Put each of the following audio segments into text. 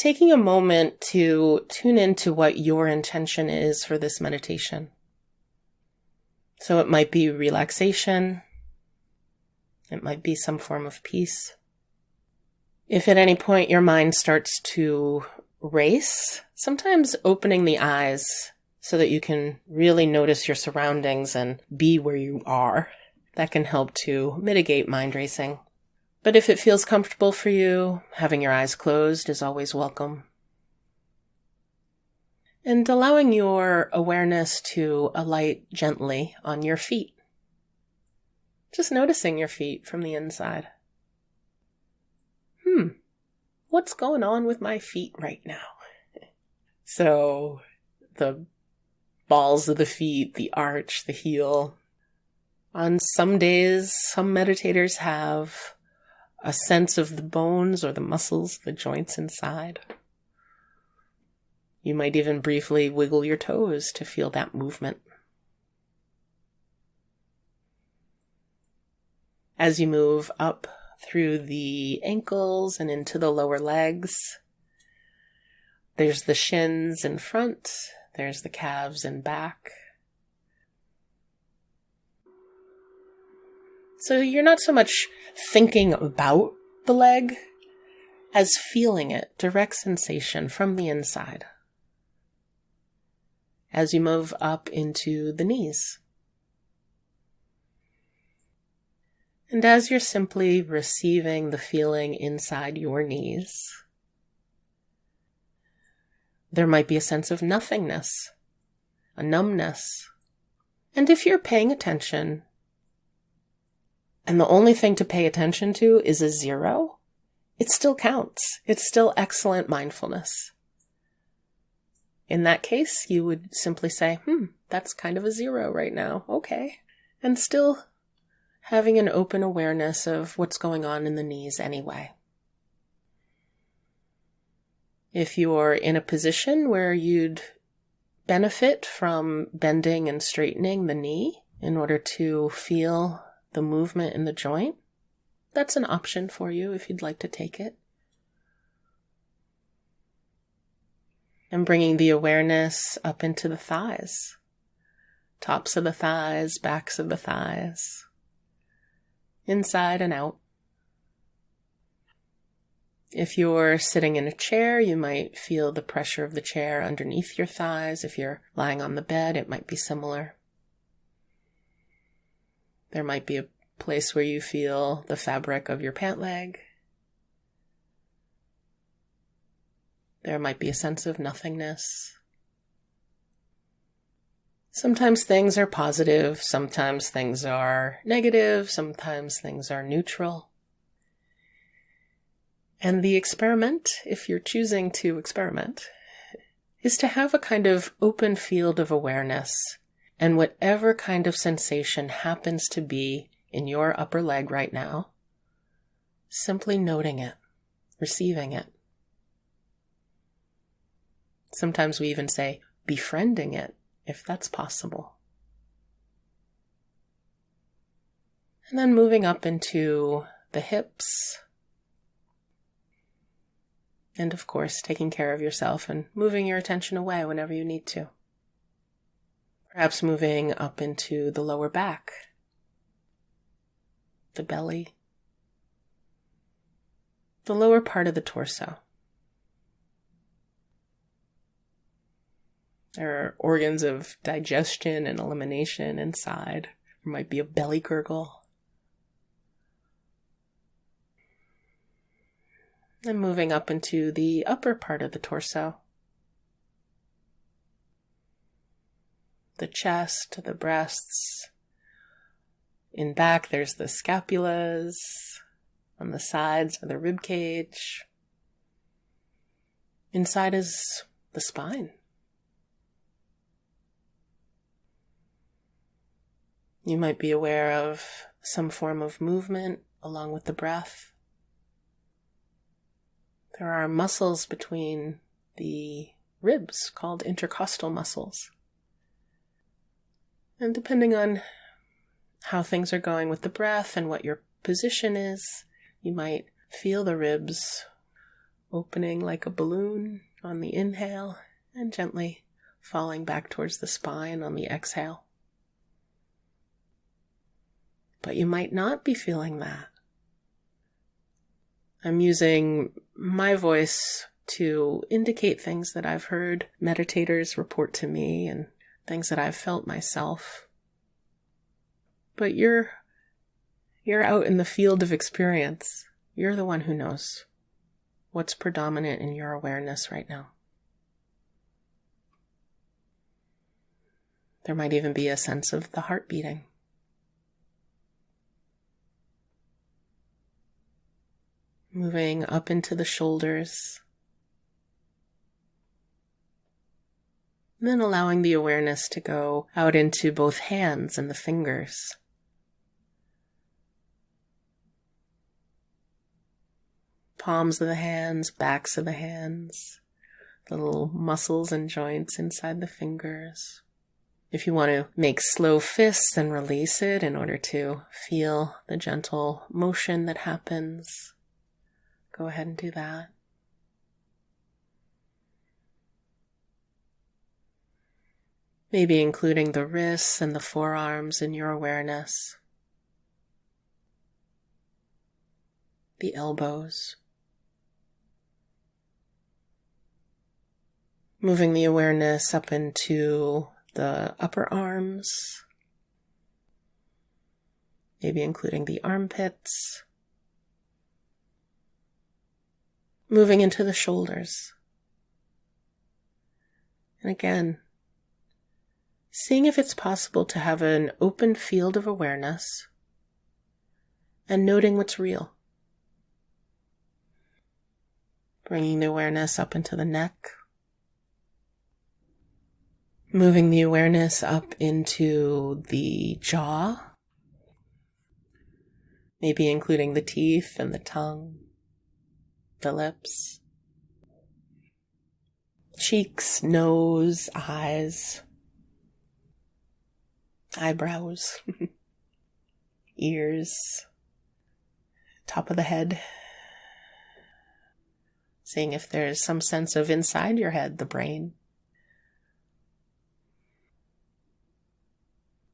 taking a moment to tune into what your intention is for this meditation. So it might be relaxation. It might be some form of peace. If at any point your mind starts to race, sometimes opening the eyes so that you can really notice your surroundings and be where you are, that can help to mitigate mind racing. But if it feels comfortable for you, having your eyes closed is always welcome. And allowing your awareness to alight gently on your feet. Just noticing your feet from the inside. What's going on with my feet right now? So the balls of the feet, the arch, the heel. On some days, some meditators have a sense of the bones or the muscles, the joints inside. You might even briefly wiggle your toes to feel that movement. As you move up through the ankles and into the lower legs, there's the shins in front, there's the calves in back. So you're not so much thinking about the leg as feeling it, direct sensation from the inside. As you move up into the knees. And as you're simply receiving the feeling inside your knees, there might be a sense of nothingness, a numbness. And if you're paying attention, and the only thing to pay attention to is a 0, it still counts. It's still excellent mindfulness. In that case, you would simply say, that's kind of a 0 right now. Okay. And still having an open awareness of what's going on in the knees anyway. If you're in a position where you'd benefit from bending and straightening the knee in order to feel the movement in the joint, that's an option for you if you'd like to take it. And bringing the awareness up into the thighs, tops of the thighs, backs of the thighs, inside and out. If you're sitting in a chair, you might feel the pressure of the chair underneath your thighs. If you're lying on the bed, it might be similar. There might be a place where you feel the fabric of your pant leg. There might be a sense of nothingness. Sometimes things are positive, sometimes things are negative, sometimes things are neutral. And the experiment, if you're choosing to experiment, is to have a kind of open field of awareness, and whatever kind of sensation happens to be in your upper leg right now, simply noting it, receiving it. Sometimes we even say befriending it, if that's possible. And then moving up into the hips. And of course, taking care of yourself and moving your attention away whenever you need to. Perhaps moving up into the lower back, the belly, the lower part of the torso. There are organs of digestion and elimination inside. There might be a belly gurgle. And moving up into the upper part of the torso. The chest, the breasts. In back, there's the scapulas. On the sides are the rib cage. Inside is the spine. You might be aware of some form of movement along with the breath. There are muscles between the ribs called intercostal muscles. And depending on how things are going with the breath and what your position is, you might feel the ribs opening like a balloon on the inhale and gently falling back towards the spine on the exhale. But you might not be feeling that. I'm using my voice to indicate things that I've heard meditators report to me and things that I've felt myself. But you're out in the field of experience. You're the one who knows what's predominant in your awareness right now. There might even be a sense of the heart beating. Moving up into the shoulders. And then allowing the awareness to go out into both hands and the fingers. Palms of the hands, backs of the hands, the little muscles and joints inside the fingers. If you want to make slow fists and release it in order to feel the gentle motion that happens, go ahead and do that. Maybe including the wrists and the forearms in your awareness. The elbows. Moving the awareness up into the upper arms. Maybe including the armpits. Moving into the shoulders. And again, seeing if it's possible to have an open field of awareness and noting what's real. Bringing the awareness up into the neck. Moving the awareness up into the jaw. Maybe including the teeth and the tongue, the lips, cheeks, nose, eyes, eyebrows, ears, top of the head. Seeing if there's some sense of inside your head, the brain.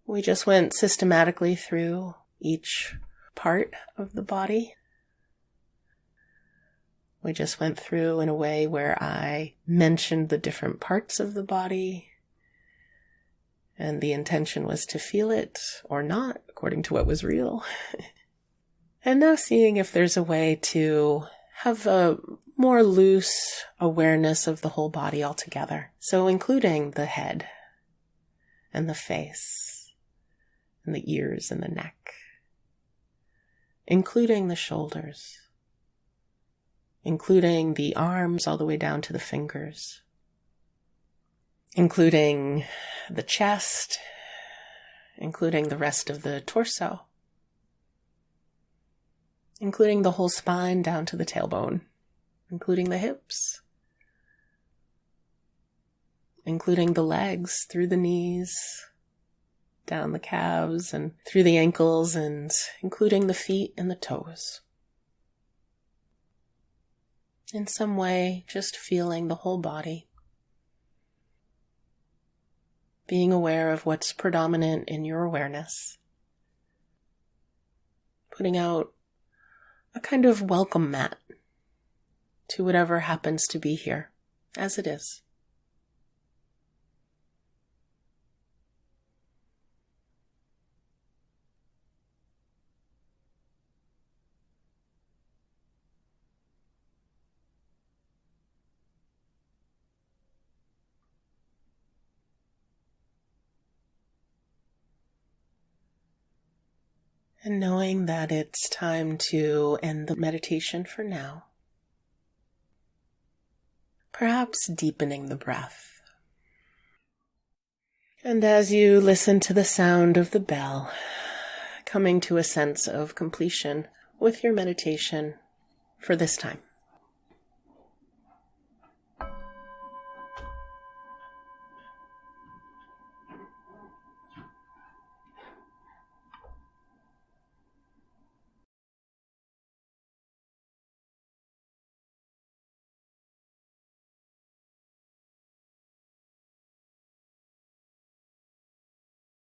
We just went systematically through each part of the body. We just went through in a way where I mentioned the different parts of the body, and the intention was to feel it or not, according to what was real. And now seeing if there's a way to have a more loose awareness of the whole body altogether. So including the head and the face and the ears and the neck. Including the shoulders. Including the arms all the way down to the fingers. Including the chest. Including the rest of the torso. Including the whole spine down to the tailbone. Including the hips. Including the legs through the knees, down the calves and through the ankles, and including the feet and the toes. In some way, just feeling the whole body. Being aware of what's predominant in your awareness. Putting out a kind of welcome mat to whatever happens to be here, as it is. And knowing that it's time to end the meditation for now. Perhaps deepening the breath. And as you listen to the sound of the bell, coming to a sense of completion with your meditation for this time.